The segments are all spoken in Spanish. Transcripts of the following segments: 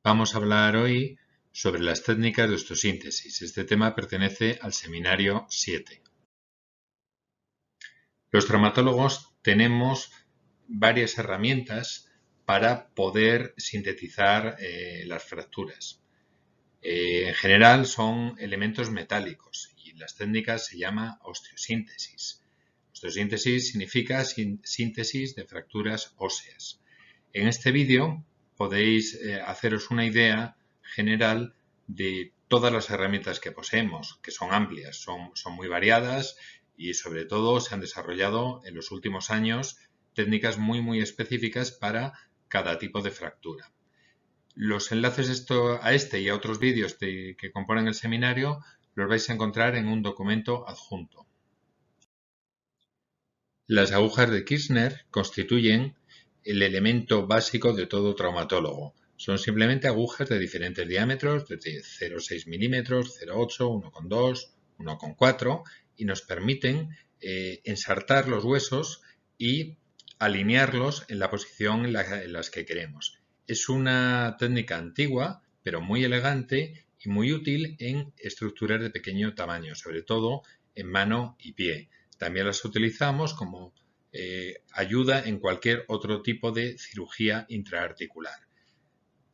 Vamos a hablar hoy sobre las técnicas de osteosíntesis. Este tema pertenece al seminario 7. Los traumatólogos tenemos varias herramientas para poder sintetizar las fracturas. En general son elementos metálicos y las técnicas se llama osteosíntesis. Osteosíntesis significa síntesis de fracturas óseas. En este vídeo podéis haceros una idea general de todas las herramientas que poseemos, que son amplias, son muy variadas y sobre todo se han desarrollado en los últimos años técnicas muy específicas para cada tipo de fractura. Los enlaces a este y a otros vídeos que componen el seminario los vais a encontrar en un documento adjunto. Las agujas de Kirchner constituyen el elemento básico de todo traumatólogo. Son simplemente agujas de diferentes diámetros, desde 0,6 milímetros, 0,8, 1,2, 1,4 y nos permiten ensartar los huesos y alinearlos en la posición en las que queremos. Es una técnica antigua, pero muy elegante y muy útil en estructuras de pequeño tamaño, sobre todo en mano y pie. También las utilizamos como ayuda en cualquier otro tipo de cirugía intraarticular.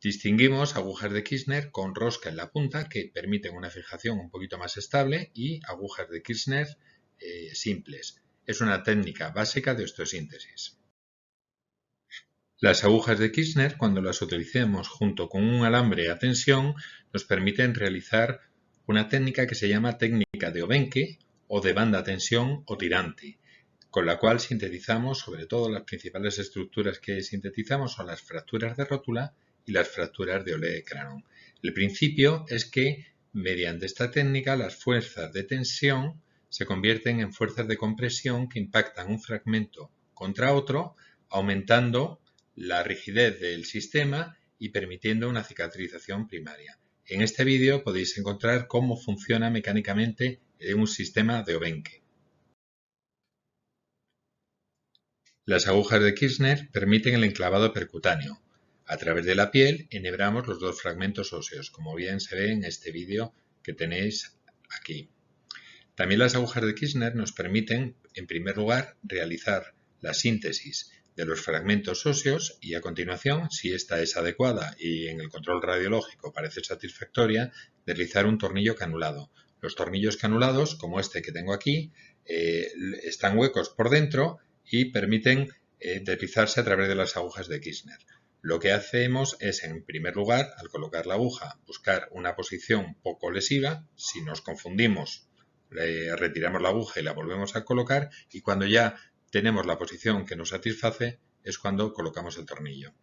Distinguimos agujas de Kirchner con rosca en la punta que permiten una fijación un poquito más estable y agujas de Kirchner simples. Es una técnica básica de osteosíntesis. Las agujas de Kirchner, cuando las utilicemos junto con un alambre a tensión, nos permiten realizar una técnica que se llama técnica de Obenke o de banda tensión o tirante, con la cual sintetizamos, sobre todo las principales estructuras que sintetizamos son las fracturas de rótula y las fracturas de Olecranon. El principio es que mediante esta técnica las fuerzas de tensión se convierten en fuerzas de compresión que impactan un fragmento contra otro, aumentando la rigidez del sistema y permitiendo una cicatrización primaria. En este vídeo podéis encontrar cómo funciona mecánicamente un sistema de Obenke. Las agujas de Kirchner permiten el enclavado percutáneo. A través de la piel enhebramos los dos fragmentos óseos, como bien se ve en este vídeo que tenéis aquí. También las agujas de Kirchner nos permiten, en primer lugar, realizar la síntesis de los fragmentos óseos y a continuación, si esta es adecuada y en el control radiológico parece satisfactoria, deslizar un tornillo canulado. Los tornillos canulados, como este que tengo aquí, están huecos por dentro y permiten deslizarse a través de las agujas de Kirchner. Lo que hacemos es, en primer lugar, al colocar la aguja, buscar una posición poco lesiva. Si nos confundimos, retiramos la aguja y la volvemos a colocar y cuando ya tenemos la posición que nos satisface es cuando colocamos el tornillo.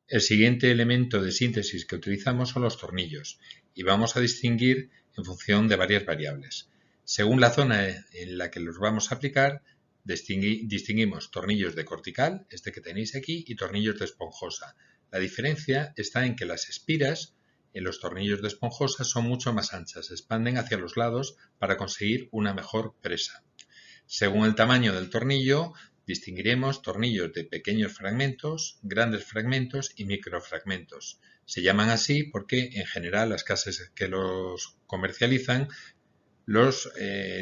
El siguiente elemento de síntesis que utilizamos son los tornillos y vamos a distinguir en función de varias variables. Según la zona en la que los vamos a aplicar, distinguimos tornillos de cortical, este que tenéis aquí, y tornillos de esponjosa. La diferencia está en que las espiras en los tornillos de esponjosa son mucho más anchas, se expanden hacia los lados para conseguir una mejor presa. Según el tamaño del tornillo, distinguiremos tornillos de pequeños fragmentos, grandes fragmentos y microfragmentos. Se llaman así porque en general las casas que los comercializan los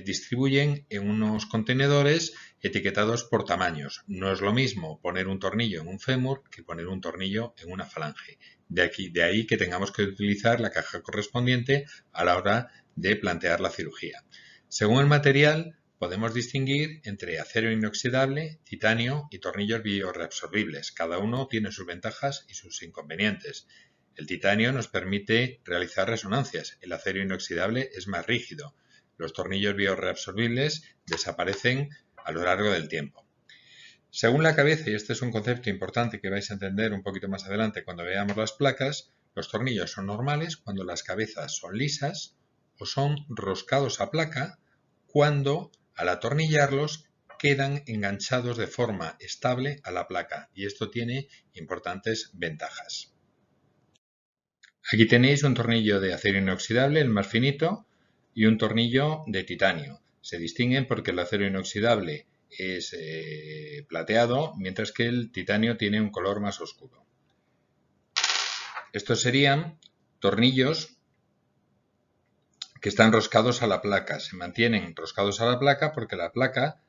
distribuyen en unos contenedores etiquetados por tamaños. No es lo mismo poner un tornillo en un fémur que poner un tornillo en una falange. De ahí que tengamos que utilizar la caja correspondiente a la hora de plantear la cirugía. Según el material, podemos distinguir entre acero inoxidable, titanio y tornillos bioreabsorbibles. Cada uno tiene sus ventajas y sus inconvenientes. El titanio nos permite realizar resonancias. El acero inoxidable es más rígido. Los tornillos bioreabsorbibles desaparecen a lo largo del tiempo. Según la cabeza, y este es un concepto importante que vais a entender un poquito más adelante cuando veamos las placas, los tornillos son normales cuando las cabezas son lisas o son roscados a placa cuando al atornillarlos quedan enganchados de forma estable a la placa y esto tiene importantes ventajas. Aquí tenéis un tornillo de acero inoxidable, el más finito, y un tornillo de titanio. Se distinguen porque el acero inoxidable es plateado, mientras que el titanio tiene un color más oscuro. Estos serían tornillos que están roscados a la placa. Se mantienen roscados a la placa porque la placa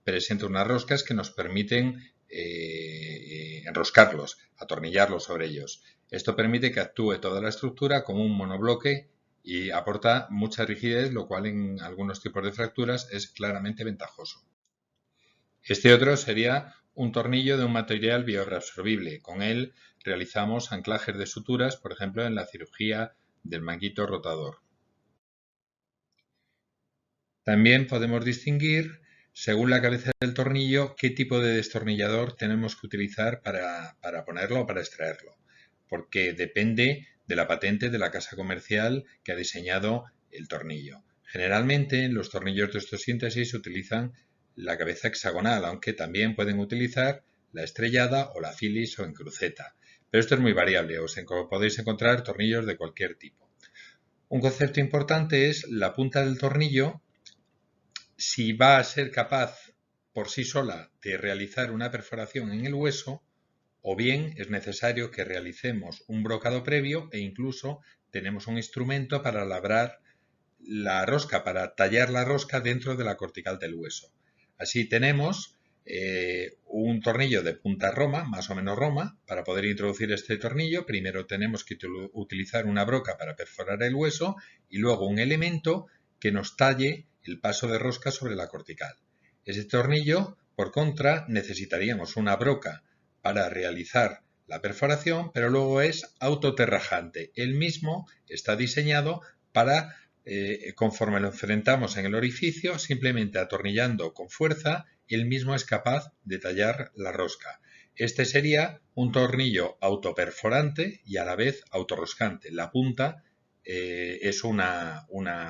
presenta unas roscas que nos permiten enroscarlos, atornillarlos sobre ellos. Esto permite que actúe toda la estructura como un monobloque y aporta mucha rigidez, lo cual en algunos tipos de fracturas es claramente ventajoso. Este otro sería un tornillo de un material bioreabsorbible. Con él realizamos anclajes de suturas, por ejemplo, en la cirugía del manguito rotador. También podemos distinguir, según la cabeza del tornillo, qué tipo de destornillador tenemos que utilizar para ponerlo o para extraerlo, porque depende de la patente de la casa comercial que ha diseñado el tornillo. Generalmente en los tornillos de osteosíntesis se utilizan la cabeza hexagonal, aunque también pueden utilizar la estrellada o la Phillips o en cruceta. Pero esto es muy variable, podéis encontrar tornillos de cualquier tipo. Un concepto importante es la punta del tornillo, si va a ser capaz por sí sola de realizar una perforación en el hueso, o bien es necesario que realicemos un brocado previo e incluso tenemos un instrumento para labrar la rosca, para tallar la rosca dentro de la cortical del hueso. Así tenemos un tornillo de punta roma, más o menos roma. Para poder introducir este tornillo, primero tenemos que utilizar una broca para perforar el hueso y luego un elemento que nos talle el paso de rosca sobre la cortical. Este tornillo, por contra, necesitaríamos una broca para realizar la perforación, pero luego es autoterrajante. El mismo está diseñado para, conforme lo enfrentamos en el orificio, simplemente atornillando con fuerza, el mismo es capaz de tallar la rosca. Este sería un tornillo autoperforante y a la vez autorroscante. La punta es una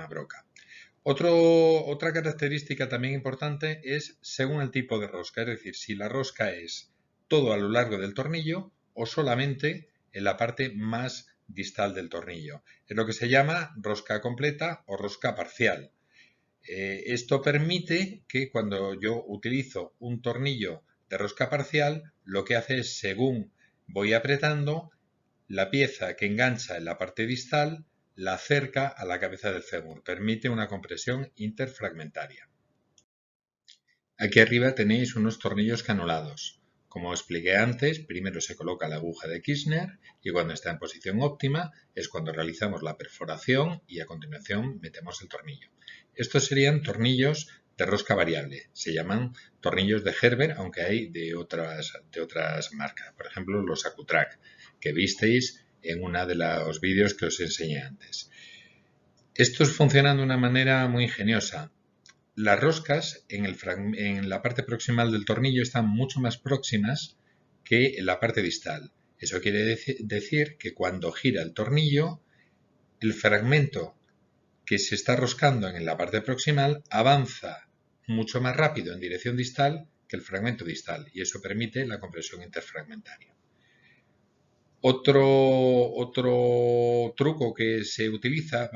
broca. Otra característica también importante es según el tipo de rosca, es decir, si la rosca es todo a lo largo del tornillo o solamente en la parte más distal del tornillo. Es lo que se llama rosca completa o rosca parcial. Esto permite que cuando yo utilizo un tornillo de rosca parcial, lo que hace es, según voy apretando, la pieza que engancha en la parte distal la acerca a la cabeza del fémur, permite una compresión interfragmentaria. Aquí arriba tenéis unos tornillos canulados. Como os expliqué antes, primero se coloca la aguja de Kirchner y cuando está en posición óptima es cuando realizamos la perforación y a continuación metemos el tornillo. Estos serían tornillos de rosca variable. Se llaman tornillos de Gerber, aunque hay de otras marcas. Por ejemplo, los Accutrack, que visteis en uno de los vídeos que os enseñé antes. Estos funcionan de una manera muy ingeniosa. Las roscas en la parte proximal del tornillo están mucho más próximas que en la parte distal. Eso quiere decir que cuando gira el tornillo, el fragmento que se está roscando en la parte proximal avanza mucho más rápido en dirección distal que el fragmento distal y eso permite la compresión interfragmentaria. Otro truco que se utiliza,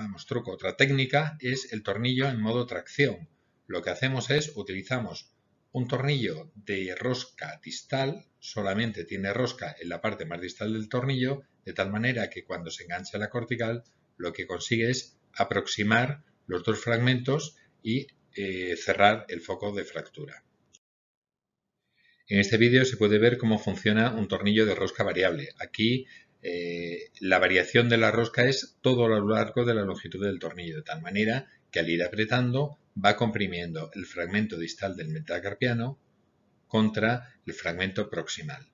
otra técnica, es el tornillo en modo tracción. Lo que hacemos es, utilizamos un tornillo de rosca distal, solamente tiene rosca en la parte más distal del tornillo, de tal manera que cuando se engancha la cortical, lo que consigue es aproximar los dos fragmentos y cerrar el foco de fractura. En este vídeo se puede ver cómo funciona un tornillo de rosca variable. Aquí la variación de la rosca es todo a lo largo de la longitud del tornillo, de tal manera que al ir apretando va comprimiendo el fragmento distal del metacarpiano contra el fragmento proximal.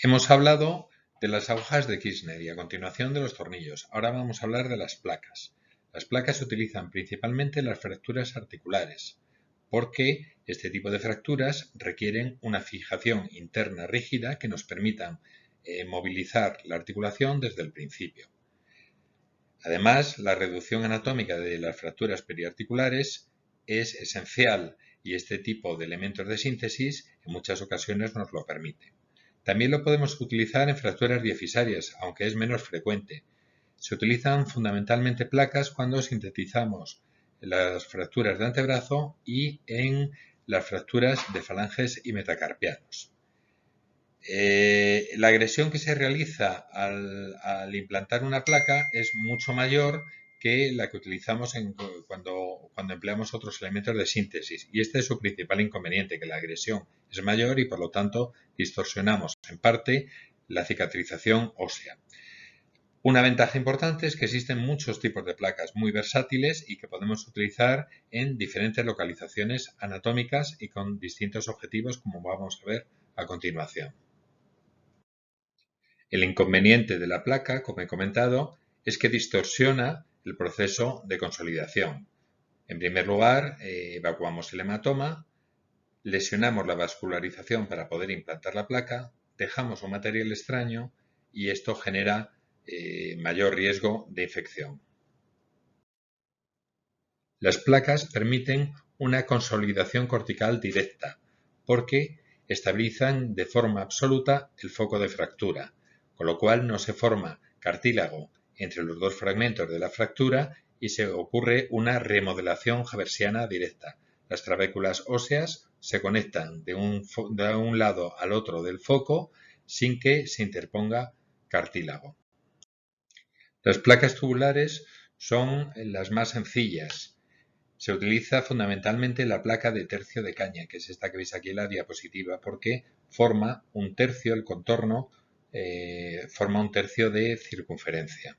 Hemos hablado de las agujas de Kirchner y a continuación de los tornillos. Ahora vamos a hablar de las placas. Las placas se utilizan principalmente en las fracturas articulares, porque este tipo de fracturas requieren una fijación interna rígida que nos permita movilizar la articulación desde el principio. Además, la reducción anatómica de las fracturas periarticulares es esencial y este tipo de elementos de síntesis en muchas ocasiones nos lo permite. También lo podemos utilizar en fracturas diafisarias, aunque es menos frecuente. Se utilizan fundamentalmente placas cuando sintetizamos las fracturas de antebrazo y en las fracturas de falanges y metacarpianos. La agresión que se realiza al implantar una placa es mucho mayor que la que utilizamos cuando empleamos otros elementos de síntesis. Y este es su principal inconveniente, que la agresión es mayor y por lo tanto distorsionamos en parte la cicatrización ósea. Una ventaja importante es que existen muchos tipos de placas muy versátiles y que podemos utilizar en diferentes localizaciones anatómicas y con distintos objetivos, como vamos a ver a continuación. El inconveniente de la placa, como he comentado, es que distorsiona el proceso de consolidación. En primer lugar, evacuamos el hematoma, lesionamos la vascularización para poder implantar la placa, dejamos un material extraño y esto genera mayor riesgo de infección. Las placas permiten una consolidación cortical directa porque estabilizan de forma absoluta el foco de fractura, con lo cual no se forma cartílago entre los dos fragmentos de la fractura y se ocurre una remodelación haversiana directa. Las trabéculas óseas se conectan de un lado al otro del foco sin que se interponga cartílago. Las placas tubulares son las más sencillas. Se utiliza fundamentalmente la placa de tercio de caña, que es esta que veis aquí en la diapositiva, porque forma un tercio, el contorno forma un tercio de circunferencia.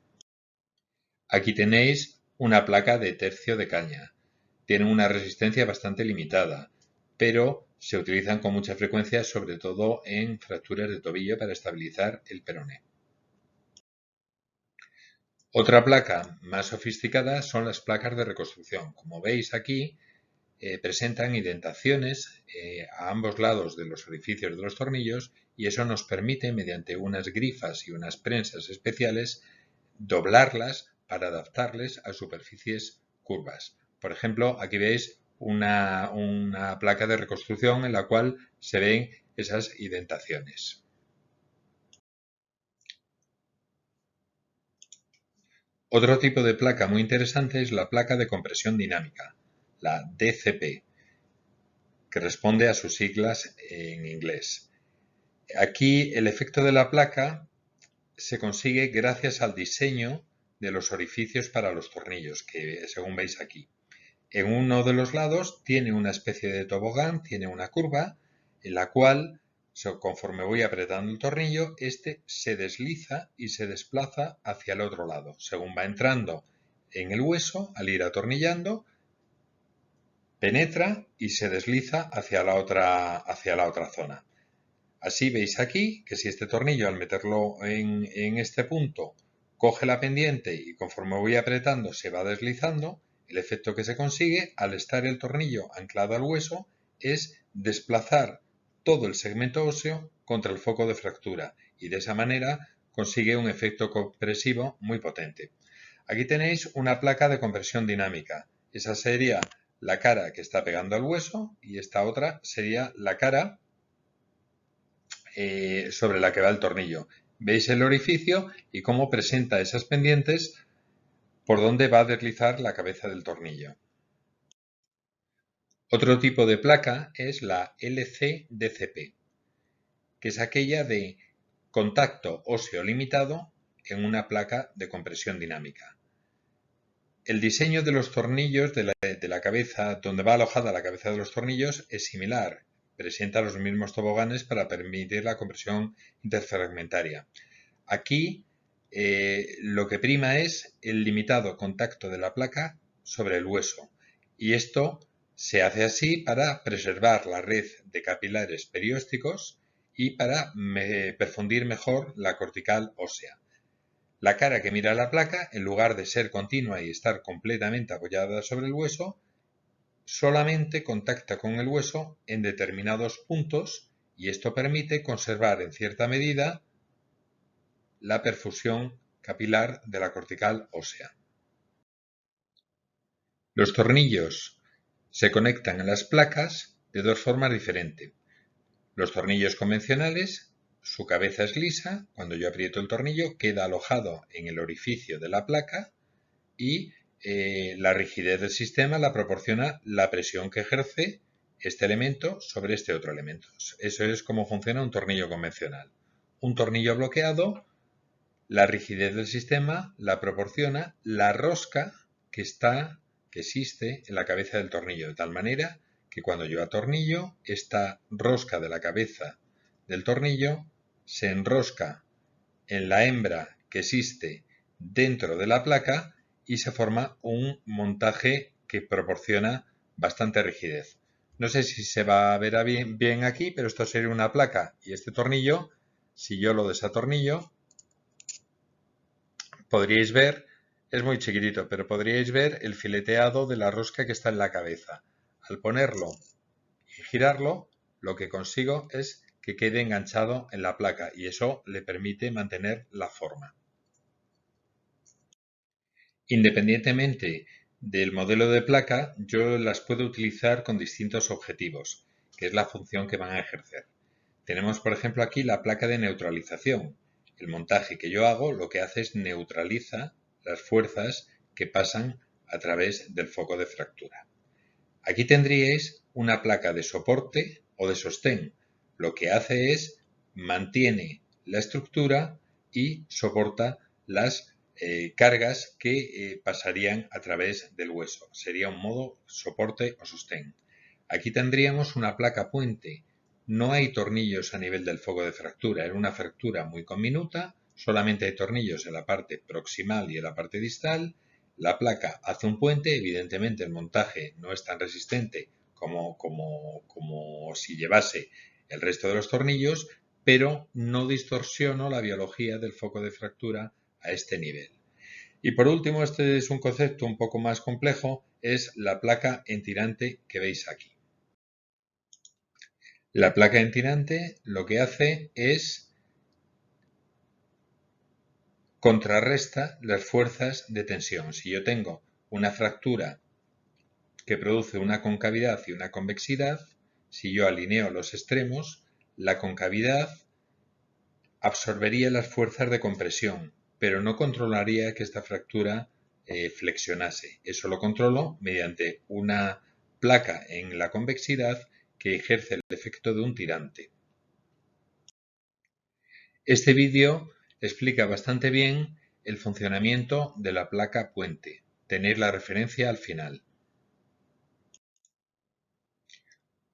Aquí tenéis una placa de tercio de caña. Tienen una resistencia bastante limitada, pero se utilizan con mucha frecuencia, sobre todo en fracturas de tobillo para estabilizar el peroné. Otra placa más sofisticada son las placas de reconstrucción. Como veis aquí, presentan indentaciones a ambos lados de los orificios de los tornillos y eso nos permite, mediante unas grifas y unas prensas especiales, doblarlas para adaptarles a superficies curvas. Por ejemplo, aquí veis una placa de reconstrucción en la cual se ven esas indentaciones. Otro tipo de placa muy interesante es la placa de compresión dinámica, la DCP, que responde a sus siglas en inglés. Aquí el efecto de la placa se consigue gracias al diseño de los orificios para los tornillos, que según veis aquí. En uno de los lados tiene una especie de tobogán, tiene una curva, en la cual, conforme voy apretando el tornillo, este se desliza y se desplaza hacia el otro lado. Según va entrando en el hueso, al ir atornillando, penetra y se desliza hacia la otra zona. Así veis aquí que si este tornillo al meterlo en este punto coge la pendiente y conforme voy apretando se va deslizando, el efecto que se consigue al estar el tornillo anclado al hueso es desplazar todo el segmento óseo contra el foco de fractura y de esa manera consigue un efecto compresivo muy potente. Aquí tenéis una placa de compresión dinámica. Esa sería la cara que está pegando al hueso y esta otra sería la cara sobre la que va el tornillo. Veis el orificio y cómo presenta esas pendientes por donde va a deslizar la cabeza del tornillo. Otro tipo de placa es la LC-DCP, que es aquella de contacto óseo limitado en una placa de compresión dinámica. El diseño de los tornillos de la cabeza, donde va alojada la cabeza de los tornillos, es similar. Presenta los mismos toboganes para permitir la compresión interfragmentaria. Aquí lo que prima es el limitado contacto de la placa sobre el hueso y esto se hace así para preservar la red de capilares periósticos y para perfundir mejor la cortical ósea. La cara que mira la placa, en lugar de ser continua y estar completamente apoyada sobre el hueso, solamente contacta con el hueso en determinados puntos y esto permite conservar en cierta medida la perfusión capilar de la cortical ósea. Los tornillos se conectan a las placas de dos formas diferentes. Los tornillos convencionales, su cabeza es lisa, cuando yo aprieto el tornillo queda alojado en el orificio de la placa y la rigidez del sistema la proporciona la presión que ejerce este elemento sobre este otro elemento. Eso es como funciona un tornillo convencional. Un tornillo bloqueado, la rigidez del sistema la proporciona la rosca que existe en la cabeza del tornillo, de tal manera que cuando yo atornillo, esta rosca de la cabeza del tornillo se enrosca en la hembra que existe dentro de la placa y se forma un montaje que proporciona bastante rigidez. No sé si se va a ver bien aquí, pero esto sería una placa y este tornillo, si yo lo desatornillo, podríais ver, es muy chiquitito, pero podríais ver el fileteado de la rosca que está en la cabeza. Al ponerlo y girarlo, lo que consigo es que quede enganchado en la placa y eso le permite mantener la forma. Independientemente del modelo de placa, yo las puedo utilizar con distintos objetivos, que es la función que van a ejercer. Tenemos, por ejemplo, aquí la placa de neutralización. El montaje que yo hago lo que hace es neutraliza las fuerzas que pasan a través del foco de fractura. Aquí tendríais una placa de soporte o de sostén. Lo que hace es mantiene la estructura y soporta las cargas que pasarían a través del hueso. Sería un modo soporte o sostén. Aquí tendríamos una placa puente. No hay tornillos a nivel del foco de fractura. Era una fractura muy conminuta. Solamente hay tornillos en la parte proximal y en la parte distal. La placa hace un puente. Evidentemente el montaje no es tan resistente como si llevase el resto de los tornillos, pero no distorsiono la biología del foco de fractura a este nivel. Y por último, este es un concepto un poco más complejo, es la placa entirante que veis aquí. La placa entirante lo que hace es contrarresta las fuerzas de tensión. Si yo tengo una fractura que produce una concavidad y una convexidad, si yo alineo los extremos, la concavidad absorbería las fuerzas de compresión, pero no controlaría que esta fractura flexionase. Eso lo controlo mediante una placa en la convexidad que ejerce el efecto de un tirante. Este vídeo explica bastante bien el funcionamiento de la placa puente. Tenéis la referencia al final.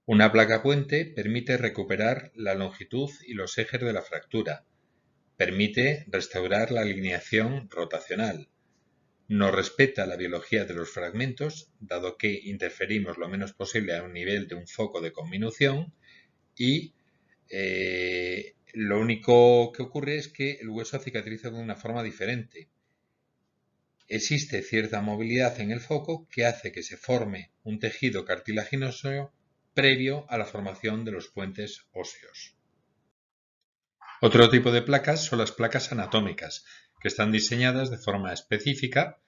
Una placa puente permite recuperar la longitud y los ejes de la fractura. Permite restaurar la alineación rotacional. No respeta la biología de los fragmentos, dado que interferimos lo menos posible a un nivel de un foco de conminución y lo único que ocurre es que el hueso cicatriza de una forma diferente. Existe cierta movilidad en el foco que hace que se forme un tejido cartilaginoso previo a la formación de los puentes óseos. Otro tipo de placas son las placas anatómicas, que están diseñadas de forma específica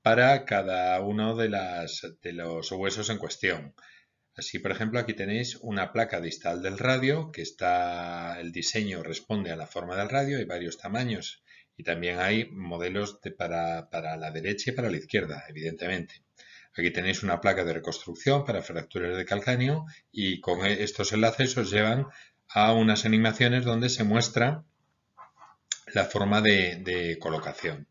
para cada uno de los huesos en cuestión. Así, por ejemplo, aquí tenéis una placa distal del radio, que el diseño responde a la forma del radio, hay varios tamaños y también hay modelos para la derecha y para la izquierda, evidentemente. Aquí tenéis una placa de reconstrucción para fracturas de calcáneo y con estos enlaces os llevan a unas animaciones donde se muestra la forma de colocación.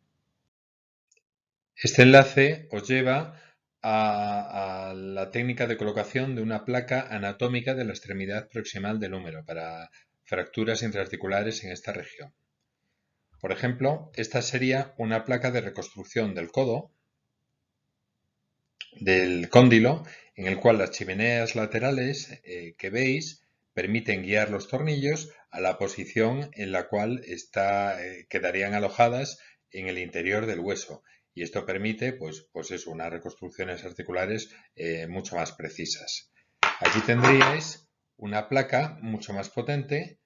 Este enlace os lleva a la técnica de colocación de una placa anatómica de la extremidad proximal del húmero para fracturas intraarticulares en esta región. Por ejemplo, esta sería una placa de reconstrucción del codo, del cóndilo, en el cual las chimeneas laterales que veis permiten guiar los tornillos a la posición en la cual quedarían alojadas en el interior del hueso. Y esto permite, pues eso, unas reconstrucciones articulares mucho más precisas. Aquí tendríais una placa mucho más potente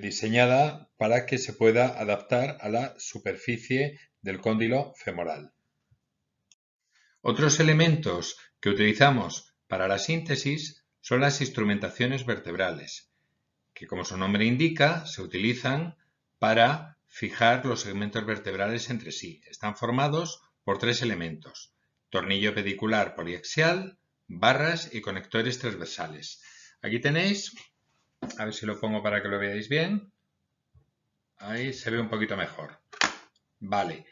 diseñada para que se pueda adaptar a la superficie del cóndilo femoral. Otros elementos que utilizamos para la síntesis son las instrumentaciones vertebrales, que como su nombre indica, se utilizan para fijar los segmentos vertebrales entre sí. Están formados por tres elementos: tornillo pedicular poliaxial, barras y conectores transversales. Aquí tenéis, a ver si lo pongo para que lo veáis bien. Ahí se ve un poquito mejor. Vale.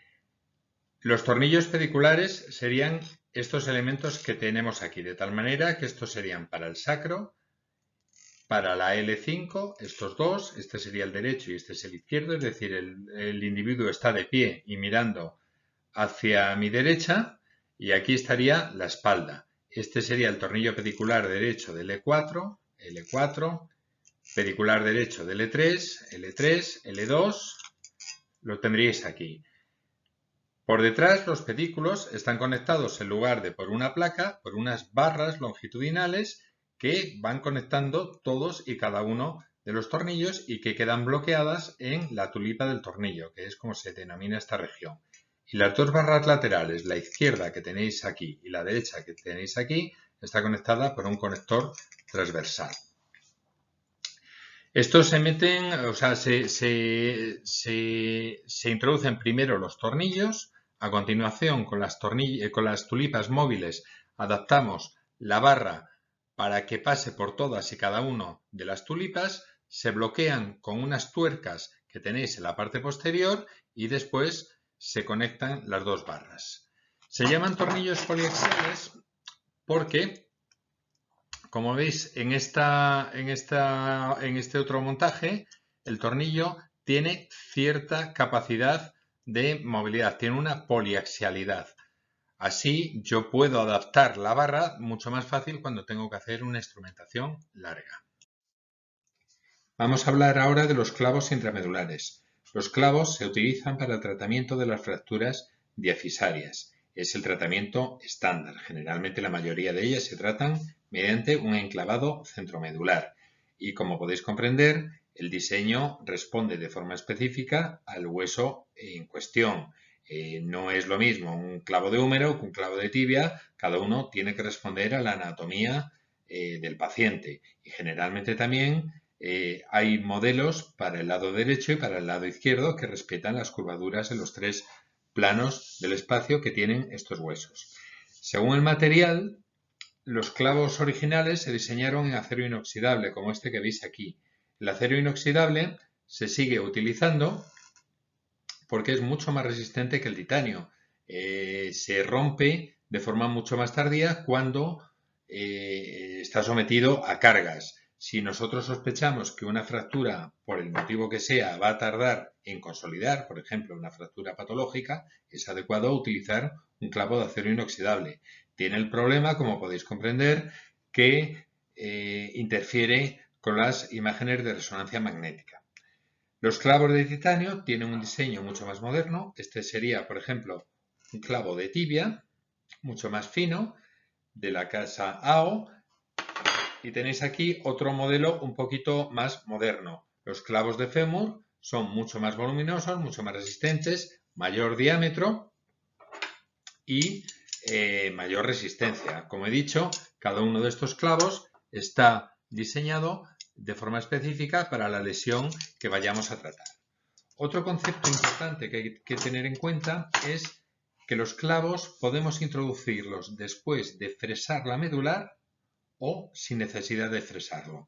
Los tornillos pediculares serían estos elementos que tenemos aquí, de tal manera que estos serían para el sacro, para la L5, estos dos, este sería el derecho y este es el izquierdo, es decir, el individuo está de pie y mirando hacia mi derecha y aquí estaría la espalda. Este sería el tornillo pedicular derecho del L4, L4, pedicular derecho del L3, L3, L2, lo tendríais aquí. Por detrás los pedículos están conectados en lugar de por una placa, por unas barras longitudinales que van conectando todos y cada uno de los tornillos y que quedan bloqueadas en la tulipa del tornillo, que es como se denomina esta región. Y las dos barras laterales, la izquierda que tenéis aquí y la derecha que tenéis aquí, está conectada por un conector transversal. Estos se meten, o sea, se introducen primero los tornillos, a continuación con las tulipas móviles adaptamos la barra para que pase por todas y cada una de las tulipas, se bloquean con unas tuercas que tenéis en la parte posterior y después se conectan las dos barras. Se llaman tornillos poliaxiales porque, como veis en este otro montaje, el tornillo tiene cierta capacidad de movilidad, tiene una poliaxialidad. Así yo puedo adaptar la barra mucho más fácil cuando tengo que hacer una instrumentación larga. Vamos a hablar ahora de los clavos intramedulares. Los clavos se utilizan para el tratamiento de las fracturas diafisarias. Es el tratamiento estándar. Generalmente la mayoría de ellas se tratan mediante un enclavado centromedular. Y como podéis comprender, el diseño responde de forma específica al hueso en cuestión. No es lo mismo un clavo de húmero que un clavo de tibia. Cada uno tiene que responder a la anatomía del paciente. Y generalmente también hay modelos para el lado derecho y para el lado izquierdo que respetan las curvaduras en los tres planos del espacio que tienen estos huesos. Según el material, los clavos originales se diseñaron en acero inoxidable, como este que veis aquí. El acero inoxidable se sigue utilizando porque es mucho más resistente que el titanio. Se rompe de forma mucho más tardía cuando está sometido a cargas. Si nosotros sospechamos que una fractura, por el motivo que sea, va a tardar en consolidar, por ejemplo, una fractura patológica, es adecuado utilizar un clavo de acero inoxidable. Tiene el problema, como podéis comprender, que interfiere con las imágenes de resonancia magnética. Los clavos de titanio tienen un diseño mucho más moderno. Este sería, por ejemplo, un clavo de tibia, mucho más fino, de la casa AO. Y tenéis aquí otro modelo un poquito más moderno. Los clavos de fémur son mucho más voluminosos, mucho más resistentes, mayor diámetro y mayor resistencia. Como he dicho, cada uno de estos clavos está diseñado de forma específica para la lesión que vayamos a tratar. Otro concepto importante que hay que tener en cuenta es que los clavos podemos introducirlos después de fresar la medular o sin necesidad de fresarlo.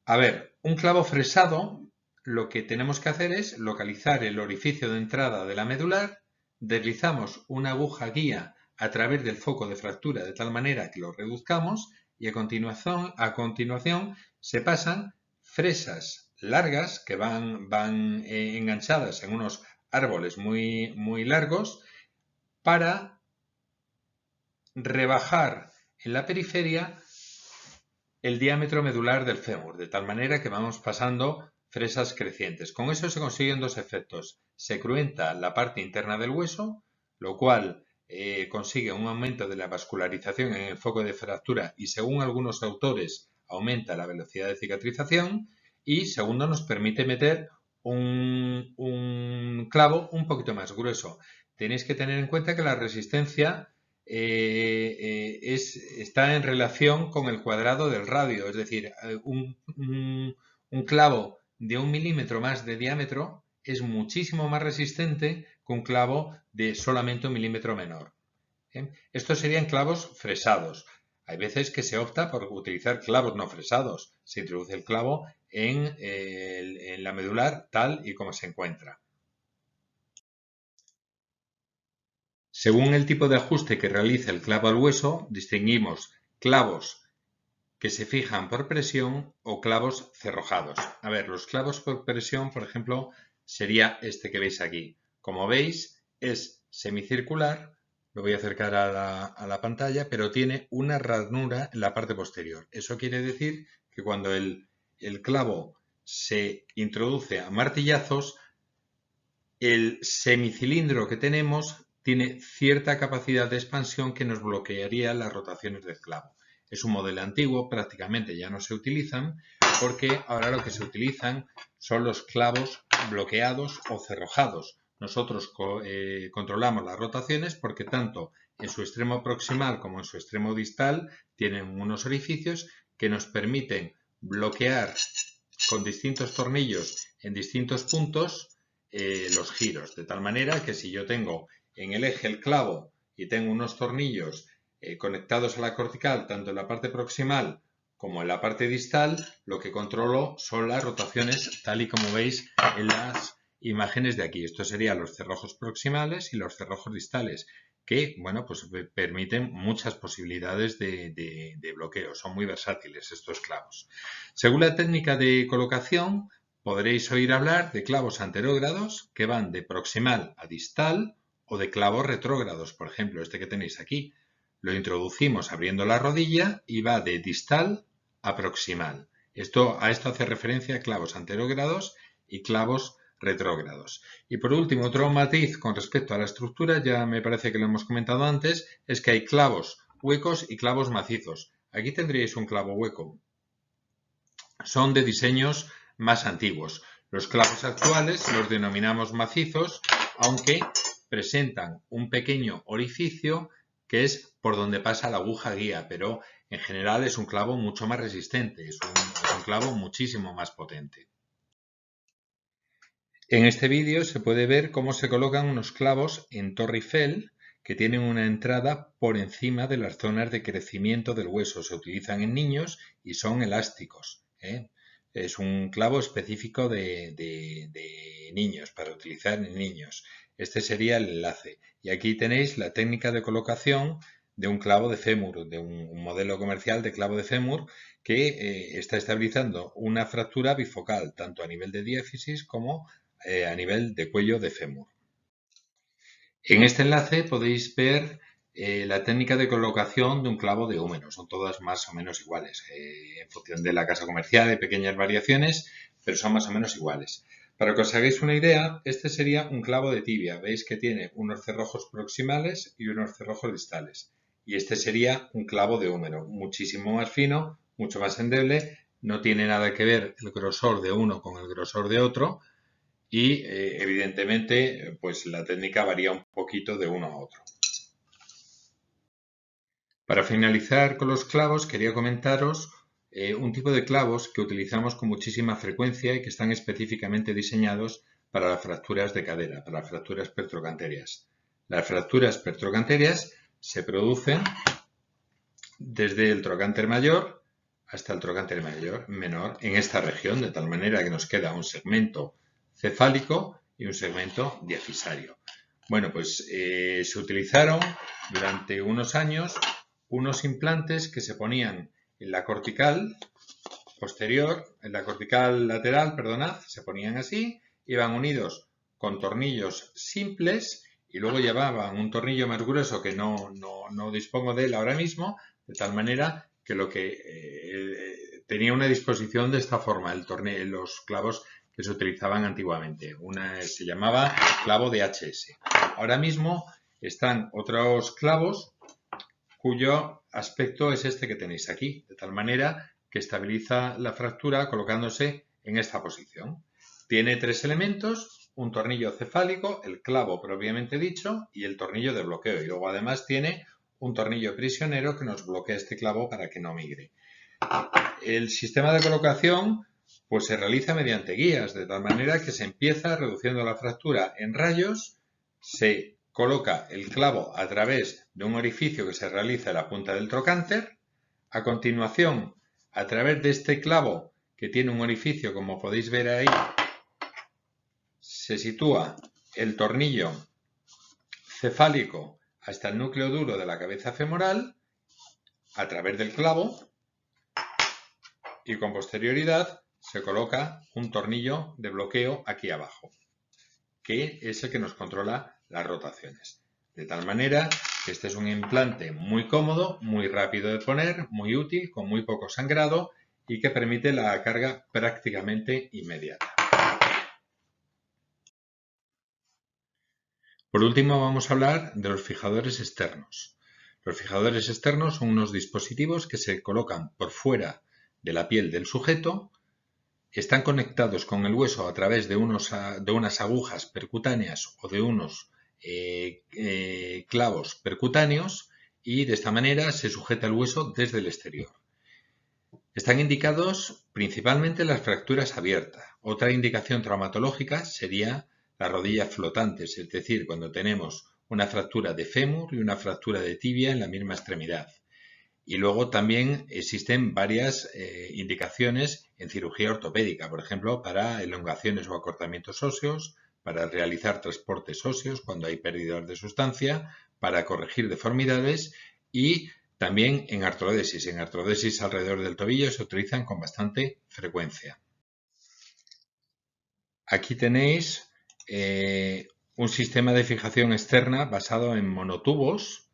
A ver, un clavo fresado, lo que tenemos que hacer es localizar el orificio de entrada de la medular, deslizamos una aguja guía a través del foco de fractura de tal manera que lo reduzcamos y a continuación se pasan fresas largas que van enganchadas en unos árboles muy largos para rebajar en la periferia el diámetro medular del fémur, de tal manera que vamos pasando fresas crecientes. Con eso se consiguen dos efectos. Se cruenta la parte interna del hueso, lo cual consigue un aumento de la vascularización en el foco de fractura y, según algunos autores, aumenta la velocidad de cicatrización. Y segundo, nos permite meter un clavo un poquito más grueso. Tenéis que tener en cuenta que la resistencia está en relación con el cuadrado del radio, es decir, un clavo de 1 milímetro más de diámetro es muchísimo más resistente que un clavo de solamente 1 milímetro menor. Estos serían clavos fresados. Hay veces que se opta por utilizar clavos no fresados. Se introduce el clavo en la medular tal y como se encuentra. Según el tipo de ajuste que realiza el clavo al hueso, distinguimos clavos que se fijan por presión o clavos cerrojados. A ver, los clavos por presión, por ejemplo, sería este que veis aquí. Como veis, es semicircular, lo voy a acercar a la pantalla, pero tiene una ranura en la parte posterior. Eso quiere decir que cuando el clavo se introduce a martillazos, el semicilindro que tenemos tiene cierta capacidad de expansión que nos bloquearía las rotaciones del clavo. Es un modelo antiguo, prácticamente ya no se utilizan, porque ahora lo que se utilizan son los clavos bloqueados o cerrojados. Nosotros controlamos las rotaciones porque tanto en su extremo proximal como en su extremo distal tienen unos orificios que nos permiten bloquear con distintos tornillos en distintos puntos los giros, de tal manera que si yo tengo en el eje el clavo y tengo unos tornillos conectados a la cortical, tanto en la parte proximal como en la parte distal, lo que controlo son las rotaciones tal y como veis en las imágenes de aquí. Estos serían los cerrojos proximales y los cerrojos distales, que, bueno, pues permiten muchas posibilidades de bloqueo. Son muy versátiles estos clavos. Según la técnica de colocación, podréis oír hablar de clavos anterógrados que van de proximal a distal o de clavos retrógrados, por ejemplo, este que tenéis aquí. Lo introducimos abriendo la rodilla y va de distal a proximal. A esto hace referencia a clavos anterógrados y clavos retrógrados. Y por último, otro matiz con respecto a la estructura, ya me parece que lo hemos comentado antes, es que hay clavos huecos y clavos macizos. Aquí tendríais un clavo hueco. Son de diseños más antiguos. Los clavos actuales los denominamos macizos, aunque presentan un pequeño orificio que es por donde pasa la aguja guía, pero en general es un clavo mucho más resistente, es un clavo muchísimo más potente. En este vídeo se puede ver cómo se colocan unos clavos en Torre Eiffel que tienen una entrada por encima de las zonas de crecimiento del hueso. Se utilizan en niños y son elásticos, ¿eh? Es un clavo específico de niños, para utilizar en niños. Este sería el enlace. Y aquí tenéis la técnica de colocación de un clavo de fémur, de un modelo comercial de clavo de fémur que está estabilizando una fractura bifocal, tanto a nivel de diáfisis como a nivel de cuello de fémur. En este enlace podéis ver la técnica de colocación de un clavo de húmero. Son todas más o menos iguales. En función de la casa comercial hay pequeñas variaciones, pero son más o menos iguales. Para que os hagáis una idea, este sería un clavo de tibia. Veis que tiene unos cerrojos proximales y unos cerrojos distales. Y este sería un clavo de húmero, muchísimo más fino, mucho más endeble. No tiene nada que ver el grosor de uno con el grosor de otro. Y evidentemente pues la técnica varía un poquito de uno a otro. Para finalizar con los clavos quería comentaros un tipo de clavos que utilizamos con muchísima frecuencia y que están específicamente diseñados para las fracturas de cadera, para las fracturas pertrocantérias. Las fracturas pertrocantérias se producen desde el trocánter mayor hasta el trocánter menor en esta región, de tal manera que nos queda un segmento cefálico y un segmento diafisario. Bueno, pues se utilizaron durante unos años unos implantes que se ponían en la cortical posterior, en la cortical lateral, perdonad, se ponían así, iban unidos con tornillos simples y luego llevaban un tornillo más grueso que no dispongo de él ahora mismo, de tal manera que lo que tenía una disposición de esta forma, los clavos que se utilizaban antiguamente. Una se llamaba clavo de HS. Ahora mismo están otros clavos cuyo aspecto es este que tenéis aquí, de tal manera que estabiliza la fractura colocándose en esta posición. Tiene tres elementos, un tornillo cefálico, el clavo propiamente dicho y el tornillo de bloqueo. Y luego además tiene un tornillo prisionero que nos bloquea este clavo para que no migre. El sistema de colocación pues se realiza mediante guías, de tal manera que se empieza reduciendo la fractura en rayos, se coloca el clavo a través de un orificio que se realiza en la punta del trocánter, A continuación, a través de este clavo que tiene un orificio, como podéis ver ahí, se sitúa el tornillo cefálico hasta el núcleo duro de la cabeza femoral a través del clavo, y con posterioridad se coloca un tornillo de bloqueo aquí abajo, que es el que nos controla las rotaciones. De tal manera que este es un implante muy cómodo, muy rápido de poner, muy útil, con muy poco sangrado y que permite la carga prácticamente inmediata. Por último, vamos a hablar de los fijadores externos. Los fijadores externos son unos dispositivos que se colocan por fuera de la piel del sujeto, están conectados con el hueso a través de unas agujas percutáneas o de unos clavos percutáneos, y de esta manera se sujeta el hueso desde el exterior. Están indicados principalmente en las fracturas abiertas. Otra indicación traumatológica sería las rodillas flotantes, es decir, cuando tenemos una fractura de fémur y una fractura de tibia en la misma extremidad. Y luego también existen varias indicaciones en cirugía ortopédica, por ejemplo, para elongaciones o acortamientos óseos, para realizar transportes óseos cuando hay pérdidas de sustancia, para corregir deformidades y también en artrodesis. En artrodesis alrededor del tobillo se utilizan con bastante frecuencia. Aquí tenéis un sistema de fijación externa basado en monotubos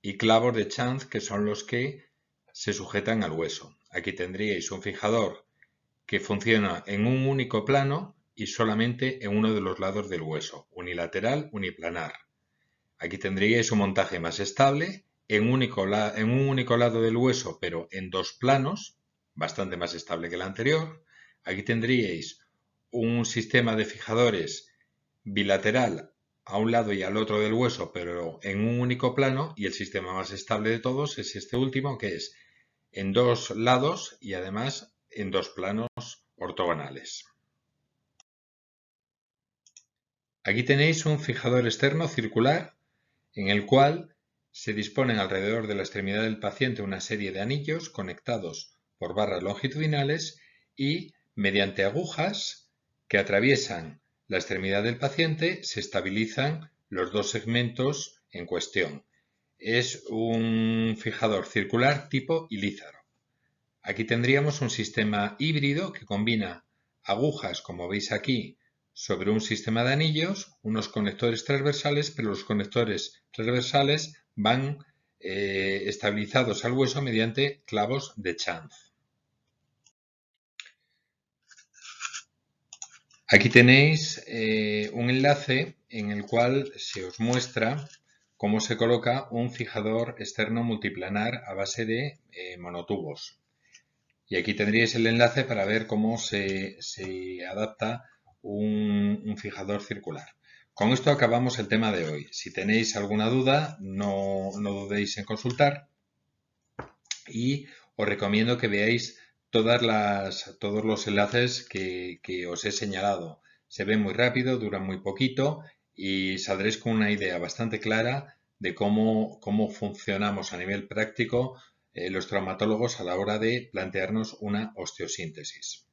y clavos de Chance, que son los que se sujetan al hueso. Aquí tendríais un fijador que funciona en un único plano y solamente en uno de los lados del hueso, unilateral, uniplanar. Aquí tendríais un montaje más estable en un único lado del hueso, pero en dos planos, bastante más estable que el anterior. Aquí tendríais un sistema de fijadores bilateral a un lado y al otro del hueso, pero en un único plano, y el sistema más estable de todos es este último, que es en dos lados y además en dos planos ortogonales. Aquí tenéis un fijador externo circular en el cual se disponen alrededor de la extremidad del paciente una serie de anillos conectados por barras longitudinales y mediante agujas que atraviesan la extremidad del paciente se estabilizan los dos segmentos en cuestión. Es un fijador circular tipo Ilízaro. Aquí tendríamos un sistema híbrido que combina agujas, como veis aquí, sobre un sistema de anillos, unos conectores transversales, pero los conectores transversales van estabilizados al hueso mediante clavos de Chance. Aquí tenéis un enlace en el cual se os muestra cómo se coloca un fijador externo multiplanar a base de monotubos. Y aquí tendríais el enlace para ver cómo se adapta un fijador circular. Con esto acabamos el tema de hoy. Si tenéis alguna duda, no dudéis en consultar, y os recomiendo que veáis todos los enlaces que os he señalado. Se ven muy rápido, duran muy poquito y saldréis con una idea bastante clara de cómo funcionamos a nivel práctico los traumatólogos a la hora de plantearnos una osteosíntesis.